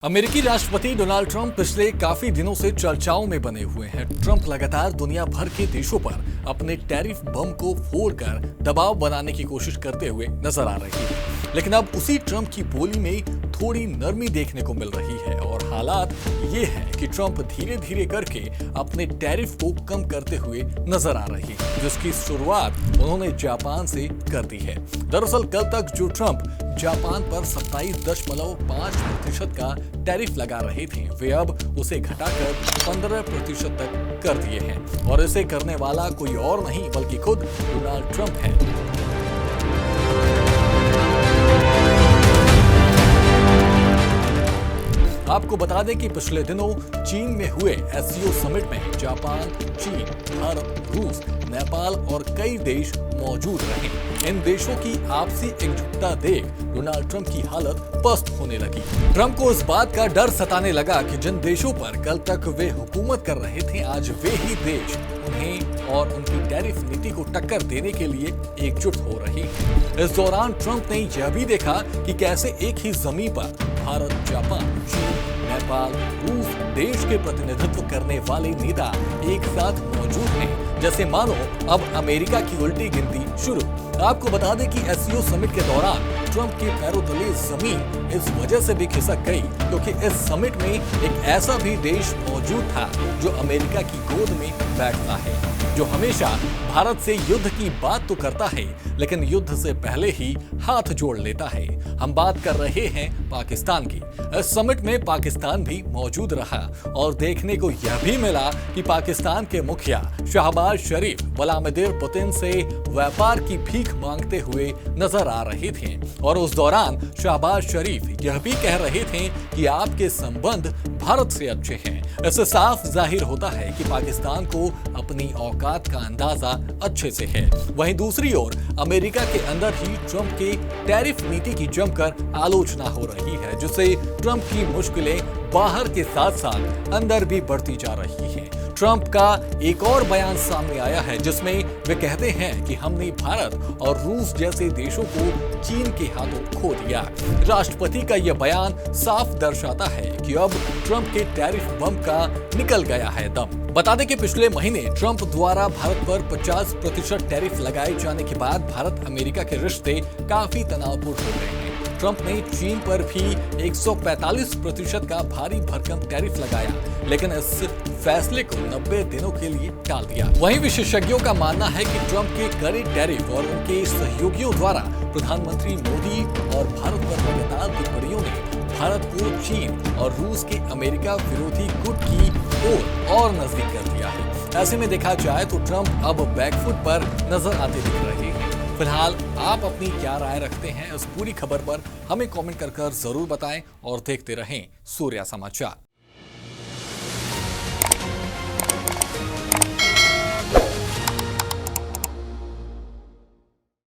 अमेरिकी राष्ट्रपति Donald Trump पिछले काफी दिनों से चर्चाओं में बने हुए हैं। ट्रंप लगातार दुनिया भर के देशों पर अपने टैरिफ बम को फोड़कर दबाव बनाने की कोशिश करते हुए नजर आ रही है। लेकिन अब उसी ट्रंप की बोली में थोड़ी नरमी देखने को मिल रही है और हालात ये है कि ट्रंप धीरे धीरे करके अपने टैरिफ को कम करते हुए नजर आ रही है, जिसकी शुरुआत उन्होंने जापान से कर दी है। दरअसल कल तक जो ट्रंप जापान पर 27.5% का टैरिफ लगा रहे थे, वे अब उसे घटाकर 15% तक कर दिए हैं और इसे करने वाला कोई और नहीं बल्कि खुद डोनाल्ड ट्रंप है। आपको बता दें कि पिछले दिनों चीन में हुए एससीओ समिट में जापान, चीन, भारत, रूस, नेपाल और कई देश मौजूद रहे। इन देशों की आपसी एकजुटता देख डोनाल्ड ट्रंप की हालत पस्त होने लगी। ट्रंप को इस बात का डर सताने लगा कि जिन देशों पर कल तक वे हुकूमत कर रहे थे, आज वे ही देश उन्हें और उनकी टैरिफ नीति को टक्कर देने के लिए एकजुट हो रहे हैं। इस दौरान ट्रंप ने यह भी देखा कि कैसे एक ही जमीन पर भारत, जापान, चीन, नेपाल, रूस देश के प्रतिनिधित्व करने वाले नेता एक साथ मौजूद हैं, जैसे मानो अब अमेरिका की उल्टी गिनती शुरू। आपको बता दें कि एससीओ समिट के दौरान ट्रंप के पैरों तले जमीन इस वजह से भी खिसक गई क्योंकि इस समिट में एक ऐसा भी देश मौजूद था जो अमेरिका की गोद में बैठता है, जो हमेशा भारत से युद्ध की बात तो करता है लेकिन युद्ध से पहले ही हाथ जोड़ लेता है। हम बात कर रहे हैं पाकिस्तान की। इस समिट में पाकिस्तान भी मौजूद रहा और देखने को यह भी मिला कि पाकिस्तान के मुखिया शहबाज शरीफ व्लादिमीर पुतिन से व्यापार की भीख मांगते हुए नजर आ रहे थे और उस दौरान शहबाज शरीफ यह भी कह रहे थे कि आपके संबंध भारत से अच्छे हैं। इससे साफ जाहिर होता है कि पाकिस्तान को अपनी औकात का अंदाजा अच्छे से है। वहीं दूसरी ओर अमेरिका के अंदर ही ट्रंप के टैरिफ नीति की जमकर आलोचना हो रही है, जिससे ट्रंप की मुश्किलें बाहर के साथ साथ अंदर भी बढ़ती जा रही हैं। ट्रंप का एक और बयान सामने आया है जिसमें वे कहते हैं कि हमने भारत और रूस जैसे देशों को चीन के हाथों खो दिया। राष्ट्रपति का यह बयान साफ दर्शाता है कि अब ट्रंप के टैरिफ बम का निकल गया है दम। बता दें कि पिछले महीने ट्रंप द्वारा भारत पर 50% टैरिफ लगाए जाने के बाद भारत अमेरिका के रिश्ते काफी तनावपूर्ण हो गए हैं। ट्रंप ने चीन पर भी 145% का भारी भरकम टैरिफ लगाया, लेकिन इस फैसले को 90 दिनों के लिए टाल दिया। वहीं विशेषज्ञों का मानना है कि ट्रंप के कड़े टैरिफ और उनके सहयोगियों द्वारा प्रधानमंत्री मोदी और भारत पर लगातार टिप्पणियों ने भारत को चीन और रूस के अमेरिका विरोधी गुट की ओर और नजदीक कर दिया है। ऐसे में देखा जाए तो ट्रंप अब बैकफुट पर नजर आते दिख रहे हैं। फिलहाल आप अपनी क्या राय रखते हैं इस पूरी खबर पर हमें कमेंट कर जरूर बताएं और देखते रहें सूर्या समाचार।